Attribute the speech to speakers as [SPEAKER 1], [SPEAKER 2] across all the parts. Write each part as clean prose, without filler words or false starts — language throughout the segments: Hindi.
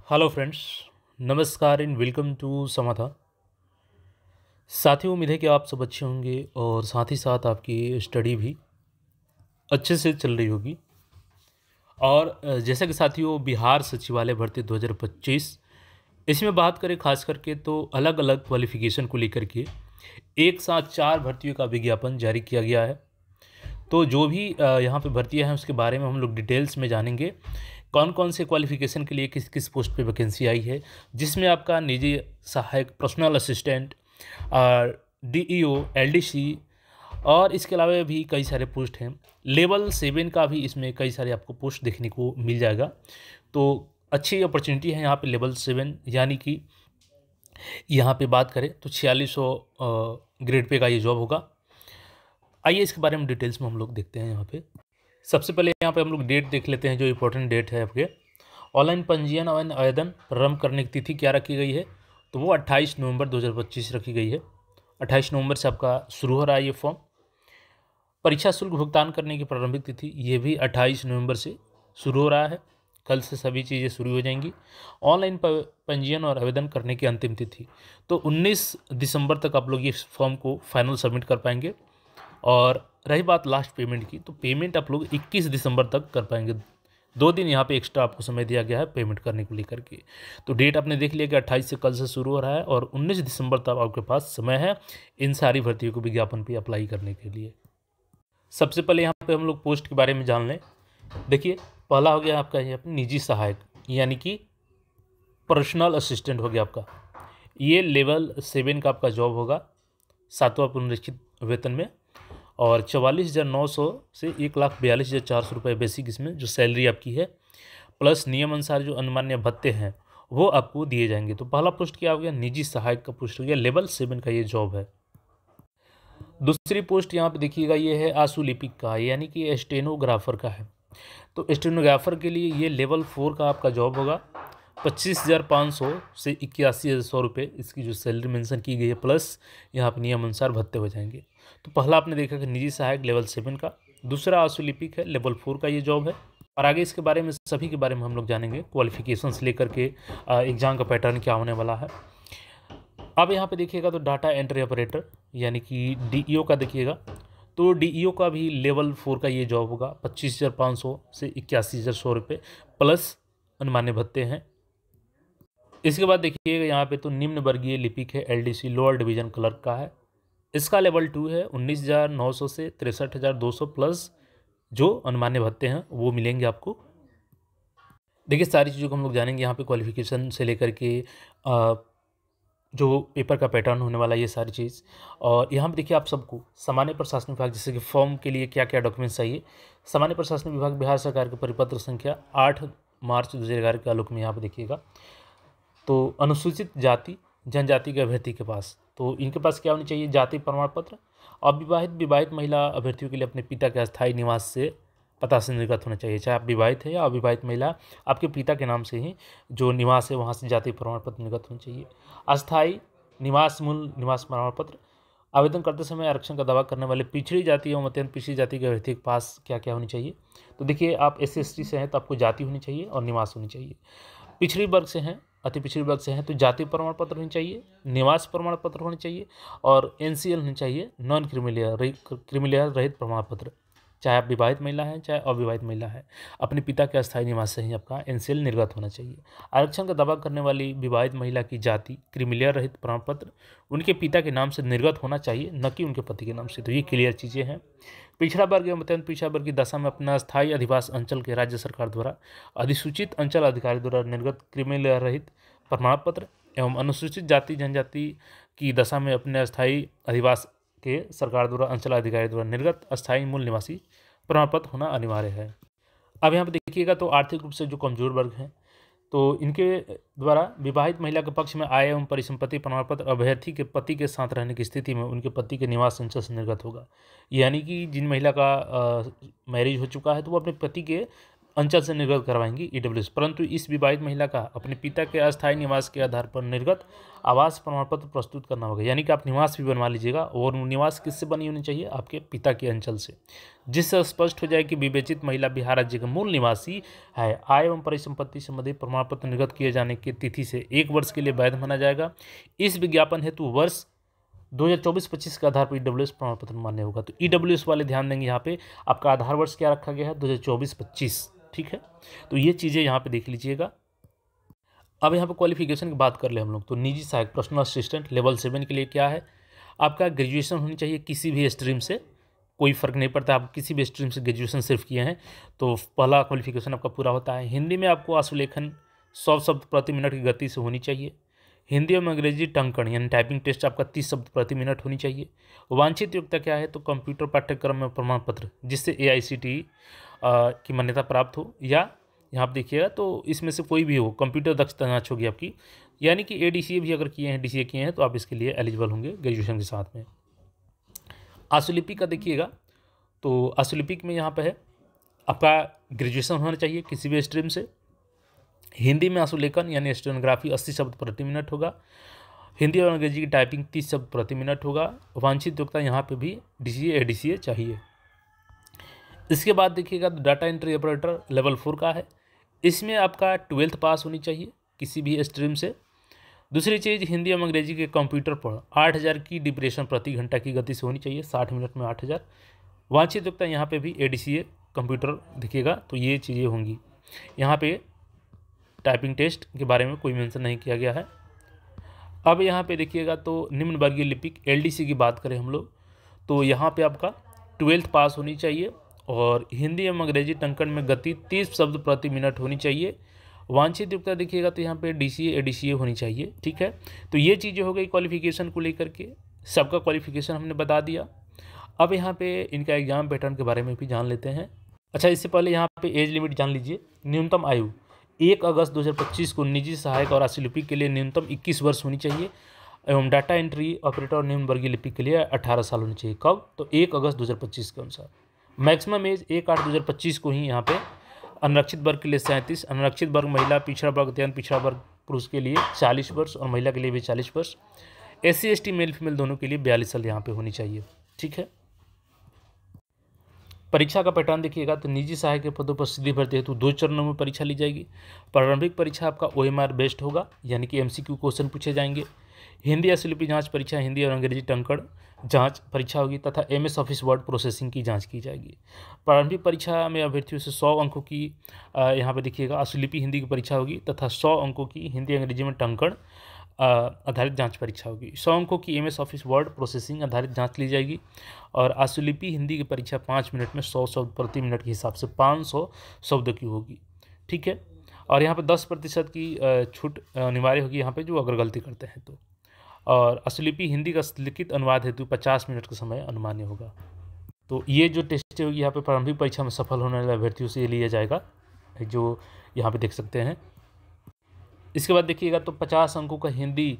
[SPEAKER 1] हेलो फ्रेंड्स, नमस्कार एंड वेलकम टू समाधा। साथियों, उम्मीद है कि आप सब अच्छे होंगे और साथ ही साथ आपकी स्टडी भी अच्छे से चल रही होगी। और जैसा कि साथियों, बिहार सचिवालय भर्ती 2025 इसमें बात करें खास करके तो अलग अलग क्वालिफिकेशन को लेकर के एक साथ 4 भर्तियों का विज्ञापन जारी किया गया है। तो जो भी यहाँ पे भर्तियाँ हैं उसके बारे में हम लोग डिटेल्स में जानेंगे। कौन कौन से क्वालिफिकेशन के लिए किस किस पोस्ट पे वैकेंसी आई है, जिसमें आपका निजी सहायक, पर्सनल असिस्टेंट, डीईओ, एलडीसी और इसके अलावा भी कई सारे पोस्ट हैं। लेवल 7 का भी इसमें कई सारे आपको पोस्ट देखने को मिल जाएगा। तो अच्छी अपॉर्चुनिटी है यहाँ पे लेवल 7, यानी कि यहाँ पे बात करें तो 4600 ग्रेड पे का ये जॉब होगा। आइए इसके बारे में डिटेल्स में हम लोग देखते हैं। यहाँ पे सबसे पहले यहाँ पे हम लोग डेट देख लेते हैं, जो इंपॉर्टेंट डेट है आपके। ऑनलाइन पंजीयन और आवेदन प्रारंभ करने की तिथि क्या रखी गई है, तो वो 28 नवंबर 2025 रखी गई है। 28 नवंबर से आपका शुरू हो रहा है ये फॉर्म। परीक्षा शुल्क भुगतान करने की प्रारंभिक तिथि ये भी 28 नवंबर से शुरू हो रहा है। कल से सभी चीज़ें शुरू हो जाएंगी। ऑनलाइन पंजीयन और आवेदन करने की अंतिम तिथि तो 19 दिसंबर तक आप लोग ये फॉर्म को फाइनल सबमिट कर पाएंगे। और रही बात लास्ट पेमेंट की, तो पेमेंट आप लोग 21 दिसंबर तक कर पाएंगे। 2 दिन यहाँ पे एक्स्ट्रा आपको समय दिया गया है पेमेंट करने को लेकर के। तो डेट आपने देख लिया कि 28 से कल से शुरू हो रहा है और 19 दिसंबर तक आपके पास समय है इन सारी भर्तियों को विज्ञापन पे अप्लाई करने के लिए। सबसे पहले यहाँ पे हम लोग पोस्ट के बारे में जान लें। देखिए, पहला हो गया आपका यहाँ पे निजी सहायक, यानी कि पर्सनल असिस्टेंट हो गया आपका। ये लेवल 7 का आपका जॉब होगा, 7वां पुनरीक्षित वेतन में। और 44,900 से 1,42,400 रुपये बेसिक इसमें जो सैलरी आपकी है, प्लस नियम अनुसार जो अनुमान्य भत्ते हैं वो आपको दिए जाएंगे। तो पहला पोस्ट क्या हो गया, निजी सहायक का पोस्ट हो गया, लेवल 7 का ये जॉब है। दूसरी पोस्ट यहाँ पे देखिएगा, ये है आशुलिपिक का, यानी कि स्टेनोग्राफर का है। तो स्टेनोग्राफर के लिए ये लेवल 4 का आपका जॉब होगा। 25,500 से 81,100 रुपये इसकी जो सैलरी मेंशन की गई है, प्लस यहाँ पर नियम अनुसार भत्ते हो जाएंगे। तो पहला आपने देखा कि निजी सहायक लेवल 7 का, दूसरा आशुलिपिक है, लेवल 4 का ये जॉब है। और आगे इसके बारे में, सभी के बारे में हम लोग जानेंगे, क्वालिफिकेशन से लेकर के एग्जाम का पैटर्न क्या होने वाला है। अब यहाँ पे देखिएगा तो डाटा एंट्री ऑपरेटर यानी कि डीईओ का देखिएगा, तो डीईओ का भी लेवल 4 का ये जॉब होगा। 25,500 से 81,100 रुपये प्लस अनुमान्य भत्ते हैं। इसके बाद देखिएगा यहाँ पे तो निम्न वर्गीय लिपिक है, एलडीसी लोअर डिवीजन क्लर्क का है। इसका लेवल 2 है, 19,900 से 63,200 प्लस जो अनुमान्य भत्ते हैं वो मिलेंगे आपको। देखिए, सारी चीज़ों को हम लोग जानेंगे यहाँ पे, क्वालिफिकेशन से लेकर के जो पेपर का पैटर्न होने वाला है, ये सारी चीज़। और यहाँ पे देखिए, आप सबको सामान्य प्रशासन विभाग, जैसे कि फॉर्म के लिए क्या क्या डॉक्यूमेंट्स चाहिए। सामान्य प्रशासन विभाग बिहार सरकार के परिपत्र संख्या 8 मार्च 2011 के आलोक में यहाँ पर देखिएगा, तो अनुसूचित जाति जनजाति के अभ्यर्थी के पास, तो इनके पास क्या होनी चाहिए, जाति प्रमाण पत्र। अविवाहित विवाहित महिला अभ्यर्थियों के लिए अपने पिता के अस्थायी निवास से पता से निर्गत होना चाहिए। चाहे आप विवाहित है या अविवाहित महिला, आपके पिता के नाम से ही जो निवास है वहाँ से जाति प्रमाण पत्र निर्गत होना चाहिए। अस्थायी निवास, मूल निवास प्रमाण पत्र। आवेदन करते समय आरक्षण का दावा करने वाले पिछड़ी जाति एवं अत्यंत पिछड़ी जाति के अभ्यर्थी के पास क्या क्या होनी चाहिए, तो देखिए, आप SC/ST से हैं तो आपको जाति होनी चाहिए और निवास होनी चाहिए। पिछड़ी वर्ग से हैं, अति पिछड़ी वर्ग से हैं तो जाति प्रमाण पत्र होनी चाहिए, निवास प्रमाण पत्र होने चाहिए और NCL होनी चाहिए, नॉन क्रिमिलेयर रहित प्रमाण पत्र। चाहे आप विवाहित महिला हैं चाहे अविवाहित महिला है, अपने पिता के अस्थायी निवास से ही आपका NCL निर्गत होना चाहिए। आरक्षण का दावा करने वाली विवाहित महिला की जाति क्रिमिलेयर रहित प्रमाण पत्र उनके पिता के नाम से निर्गत होना चाहिए, न कि उनके पति के नाम से। तो ये क्लियर चीज़ें हैं। पिछड़ा वर्ग एवं अत्यंत पिछड़ा वर्ग की दशा में अपना स्थायी अधिवास अंचल के राज्य सरकार द्वारा अधिसूचित अंचल अधिकारी द्वारा निर्गत क्रिमिलेयर रहित प्रमाण पत्र एवं अनुसूचित जाति जनजाति की दशा में अपने अस्थायी अधिवास के सरकार द्वारा अंचल अधिकारी द्वारा निर्गत अस्थायी मूल निवासी प्रमाण पत्र होना अनिवार्य है। अब यहाँ पर देखिएगा तो आर्थिक रूप से जो कमजोर वर्ग हैं, तो इनके द्वारा विवाहित महिला के पक्ष में आय एवं परिसंपत्ति प्रमाण पत्र अभ्यर्थी के पति के साथ रहने की स्थिति में उनके पति के निवास अंचल से निर्गत होगा। यानी कि जिन महिला का मैरिज हो चुका है तो वो अपने पति के अंचल से निर्गत करवाएंगी ईडब्ल्यूएस। परंतु इस विवाहित महिला का अपने पिता के अस्थायी निवास के आधार पर निर्गत आवास प्रमाण पत्र प्रस्तुत करना होगा। यानी कि आप निवास भी बनवा लीजिएगा, और निवास किससे बनी होनी चाहिए? आपके पिता के अंचल से, जिससे स्पष्ट हो जाए कि विवेचित महिला बिहार राज्य का मूल निवासी है। आय एवं परिसंपत्ति संबंधी प्रमाण पत्र निर्गत किए जाने की तिथि से 1 वर्ष के लिए वैध माना जाएगा। इस विज्ञापन हेतु वर्ष 2024-25 के आधार पर ईडब्ल्यूएस प्रमाण पत्र मान्य होगा। तो ईडब्ल्यूएस वाले ध्यान देंगे, यहाँ पे आपका आधार वर्ष क्या रखा गया है? 2024-25। ठीक है, तो ये चीज़ें यहाँ पे देख लीजिएगा। अब यहाँ पे क्वालिफिकेशन की बात कर ले हम लोग, तो निजी सहायक पर्सनल असिस्टेंट लेवल 7 के लिए क्या है? आपका ग्रेजुएशन होनी चाहिए किसी भी स्ट्रीम से, कोई फ़र्क नहीं पड़ता, आप किसी भी स्ट्रीम से ग्रेजुएशन सिर्फ किए हैं तो पहला क्वालिफिकेशन आपका पूरा होता है। हिंदी में आपको आशुलेखन 100 शब्द प्रति मिनट की गति से होनी चाहिए। हिंदी एवं अंग्रेजी टंकण यानी टाइपिंग टेस्ट आपका 30 शब्द प्रति मिनट होनी चाहिए। वांछित योग्यता क्या है? तो कंप्यूटर पाठ्यक्रम में प्रमाण पत्र जिससे AICTE की मान्यता प्राप्त हो, या यहाँ आप देखिएगा तो इसमें से कोई भी हो, कंप्यूटर दक्षता जांच होगी आपकी, यानी कि ADCA भी अगर किए हैं, DCA किए हैं तो आप इसके लिए एलिजिबल होंगे ग्रेजुएशन के साथ में। आशुलिपि का देखिएगा, तो आशुलिपिक में यहाँ पे है आपका ग्रेजुएशन होना चाहिए किसी भी स्ट्रीम से। हिंदी में आशुलेखन यानी स्टेनोग्राफी 80 शब्द प्रति मिनट होगा। हिंदी और अंग्रेजी की टाइपिंग 30 शब्द प्रति मिनट होगा। वांछित योग्यता यहाँ पे भी DCA ADCA चाहिए। इसके बाद देखिएगा तो डाटा एंट्री ऑपरेटर लेवल 4 का है। इसमें आपका 12th पास होनी चाहिए किसी भी स्ट्रीम से। दूसरी चीज़, हिंदी एवं अंग्रेजी के कंप्यूटर पर 8000 की डिप्रेशन प्रति घंटा की गति से होनी चाहिए, 60 मिनट में 8000। वांछित योग्यता यहाँ पे भी ADCA कंप्यूटर दिखेगा, तो ये चीज़ें होंगी। यहाँ पे टाइपिंग टेस्ट के बारे में कोई मेंशन नहीं किया गया है। अब यहाँ पे देखिएगा तो निम्न वर्गीय लिपिक LDC की बात करें हम लोग, तो यहाँ पे आपका 12th पास होनी चाहिए, और हिंदी एवं अंग्रेजी टंकण में गति 30 शब्द प्रति मिनट होनी चाहिए। वांछित योग्यता देखिएगा तो यहाँ पे DCA ADCA होनी चाहिए। ठीक है, तो ये चीज़ें हो गई क्वालिफिकेशन को लेकर के, सबका क्वालिफिकेशन हमने बता दिया। अब यहाँ पे इनका एग्जाम पैटर्न के बारे में भी जान लेते हैं। अच्छा, इससे पहले यहाँ पे एज लिमिट जान लीजिए। न्यूनतम आयु 1 अगस्त 2025 को निजी सहायक और आशुलिपिक के लिए न्यूनतम 21 वर्ष होनी चाहिए, एवं डाटा एंट्री ऑपरेटर और निम्न वर्गीय लिपिक के लिए 18 साल होनी चाहिए। कब? तो 1 अगस्त 2025 के अनुसार। मैक्सिमम एज 1/8/2025 को ही यहाँ पे अनरक्षित वर्ग के लिए 37, अनरक्षित वर्ग महिला, पिछड़ा वर्ग अत्यंत पिछड़ा वर्ग पुरुष के लिए 40 वर्ष और महिला के लिए भी 40 वर्ष। SC ST मेल फीमेल दोनों के लिए 42 साल यहाँ पे होनी चाहिए। ठीक है, परीक्षा का पैटर्न देखिएगा तो निजी सहायक के पदों पर सीधी भर्ती हेतु 2 चरणों में परीक्षा ली जाएगी। प्रारंभिक परीक्षा आपका OMR बेस्ड होगा, यानी कि MCQ क्वेश्चन पूछे जाएंगे। हिंदी आशुलिपि जांच परीक्षा हिंदी और अंग्रेजी टंकण जांच परीक्षा होगी, तथा MS ऑफिस वर्ड प्रोसेसिंग की जांच की जाएगी। प्रारंभिक परीक्षा में अभ्यर्थियों से 100 अंकों की यहाँ पे देखिएगा आशुलिपि हिंदी की परीक्षा होगी, तथा 100 अंकों की हिंदी अंग्रेजी में टंकण आधारित जांच परीक्षा होगी। 100 अंकों की MS ऑफिस वर्ड प्रोसेसिंग आधारित जांच ली जाएगी, और आशुलिपि हिंदी की परीक्षा 5 मिनट में 100 शब्द प्रति मिनट के हिसाब से 500 शब्द की होगी। ठीक है, और यहाँ पे 10% की छूट अनिवार्य होगी यहाँ पे, जो अगर गलती करते हैं तो। और आशुलिपि हिंदी का लिखित अनुवाद हेतु 50 मिनट का समय अनुमान्य होगा। तो ये जो टेस्ट होगी यहाँ पे प्रारंभिक परीक्षा में सफल होने वाले अभ्यर्थियों से लिया जाएगा, जो यहाँ पे देख सकते हैं। इसके बाद देखिएगा तो 50 अंकों का हिंदी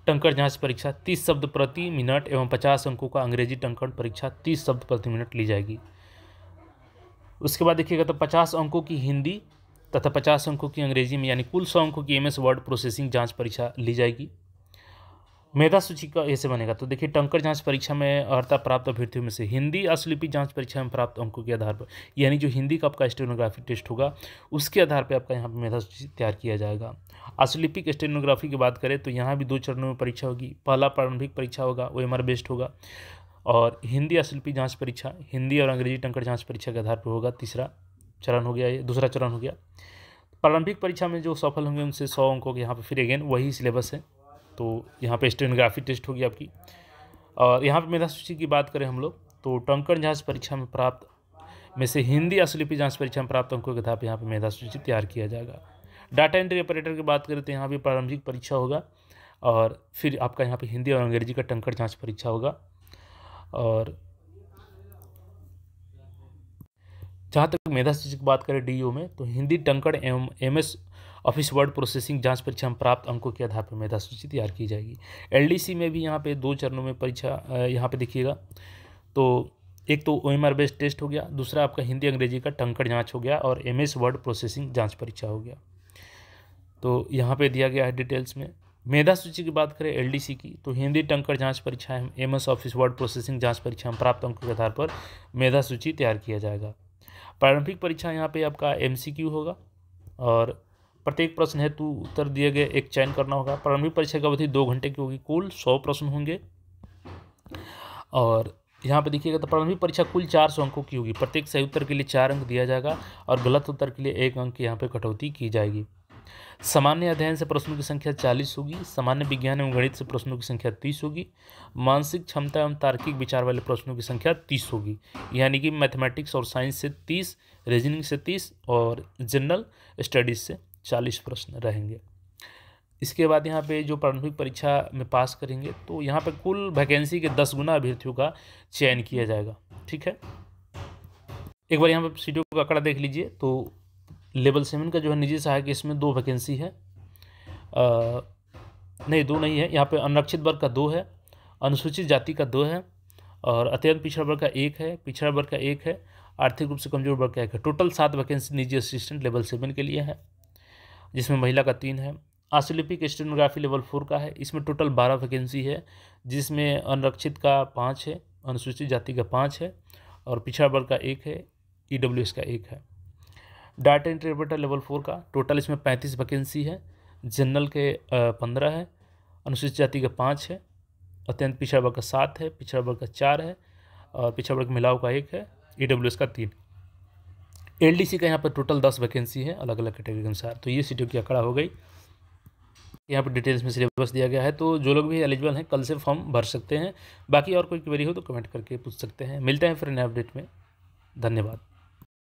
[SPEAKER 1] टंकण जांच परीक्षा 30 शब्द प्रति मिनट एवं 50 अंकों का अंग्रेजी टंकण परीक्षा 30 शब्द प्रति मिनट ली जाएगी। उसके बाद देखिएगा तो 50 अंकों की हिंदी तथा 50 अंकों की अंग्रेजी में, यानी कुल 100 अंकों की MS वर्ड प्रोसेसिंग जांच परीक्षा ली जाएगी। मेधा सूची का ऐसे बनेगा, तो देखिए टंकण जांच परीक्षा में अर्हता प्राप्त अभ्यर्थियों में से हिंदी आशुलिपि जांच परीक्षा में प्राप्त अंकों के आधार पर, यानी जो हिंदी का आपका स्टेनोग्राफी टेस्ट होगा उसके आधार पर आपका यहाँ पर मेधा सूची तैयार किया जाएगा। आशुलिपिक स्टेनोग्राफी की बात करें तो यहाँ भी 2 चरणों में परीक्षा होगी। पहला प्रारंभिक परीक्षा होगा, OMR बेस्ड होगा, और हिंदी आशुलिपि जांच परीक्षा हिंदी और अंग्रेजी टंकण जांच परीक्षा के आधार पर होगा। तीसरा चरण हो गया, ये दूसरा चरण हो गया। प्रारंभिक परीक्षा में जो सफल होंगे उनसे 100 अंकों के यहाँ पे फिर अगेन वही सिलेबस है, तो यहाँ पे स्टेनोग्राफी टेस्ट होगी आपकी। और यहाँ पे मेधा सूची की बात करें हम लोग तो टंकण जांच परीक्षा में प्राप्त में से हिंदी आशुलिपि जांच परीक्षा में प्राप्त अंकों के आधार पर यहाँ पे मेधा सूची तैयार किया जाएगा। डाटा एंट्री ऑपरेटर की बात करें तो यहाँ भी प्रारंभिक परीक्षा होगा, और फिर आपका यहाँ पे हिंदी और अंग्रेजी का टंकण जांच परीक्षा होगा। और जहाँ तक मेधा सूची की बात करें DO में, तो हिंदी टंकण एवं MS ऑफिस वर्ड प्रोसेसिंग जांच परीक्षा में प्राप्त अंकों के आधार पर मेधा सूची तैयार की जाएगी। LDC में भी यहाँ पे 2 चरणों में परीक्षा यहाँ पे देखिएगा, तो एक तो OMR बेस्ड टेस्ट हो गया, दूसरा आपका हिंदी अंग्रेजी का टंकड़ जांच हो गया और MS वर्ड प्रोसेसिंग जांच परीक्षा हो गया। तो यहाँ पे दिया गया है डिटेल्स में। मेधा सूची की बात करें LDC की, तो हिंदी टंकड़ जांच परीक्षा है, MS ऑफिस वर्ड प्रोसेसिंग जांच परीक्षा में प्राप्त अंकों के आधार पर मेधा सूची तैयार किया जाएगा। प्रारंभिक परीक्षा यहाँ पे आपका MCQ होगा और प्रत्येक प्रश्न हेतु उत्तर दिए गए एक चयन करना होगा। प्रारंभिक परीक्षा की अवधि 2 घंटे की होगी, कुल 100 प्रश्न होंगे। और यहाँ पे देखिएगा तो प्रारंभिक परीक्षा कुल 400 अंकों की होगी। प्रत्येक सही उत्तर के लिए 4 अंक दिया जाएगा और गलत उत्तर के लिए 1 अंक की यहाँ पे कटौती की जाएगी। सामान्य अध्ययन से प्रश्नों की संख्या 40 होगी। सामान्य विज्ञान एवं गणित से प्रश्नों की संख्या 30 होगी। मानसिक क्षमता एवं तार्किक विचार वाले प्रश्नों की संख्या 30 होगी, यानी कि मैथमेटिक्स और साइंस से 30, रीजनिंग से 30 और जनरल स्टडीज से 40 प्रश्न रहेंगे। इसके बाद यहाँ पे जो प्रारंभिक परीक्षा में पास करेंगे तो यहाँ पे कुल वैकेंसी के 10 गुना अभ्यर्थियों का चयन किया जाएगा। ठीक है, एक बार यहाँ पे सीटों का आंकड़ा देख लीजिए। तो लेवल 7 का जो है निजी सहायक, इसमें 2 वैकेंसी है, नहीं 2 नहीं है, यहाँ पे अनारक्षित वर्ग का 2 है, अनुसूचित जाति का 2 है और अत्यंत पिछड़ा वर्ग का 1 है, पिछड़ा वर्ग का 1 है, आर्थिक रूप से कमजोर वर्ग का 1 है। टोटल 7 वैकेंसी निजी असिस्टेंट लेवल 7 के लिए है, जिसमें महिला का 3 है। आशुलिपिक स्टेनोग्राफी लेवल 4 का है, इसमें टोटल 12 वैकेंसी है, जिसमें अनारक्षित का 5 है, अनुसूचित जाति का 5 है और पिछड़ा वर्ग का 1 है, EWS का 1 है। डाटा इंटरप्रेटर लेवल 4 का टोटल इसमें 35 वैकेंसी है, जनरल के 15 है, अनुसूचित जाति का 5 है, अत्यंत पिछड़ा वर्ग का 7 है, पिछड़ा वर्ग का 4 है और पिछड़ा वर्ग महिलाओं का 1 है, EWS का 3। LDC का यहाँ पर टोटल 10 वैकेंसी है अलग अलग कैटेगरी के अनुसार। तो ये सीटों की आंकड़ा हो गई। यहाँ पर डिटेल्स में सिलेबस दिया गया है, तो जो लोग भी एलिजिबल हैं कल से फॉर्म भर सकते हैं। बाकी और कोई क्वेरी हो तो कमेंट करके पूछ सकते हैं। मिलते हैं फिर नए अपडेट में। धन्यवाद।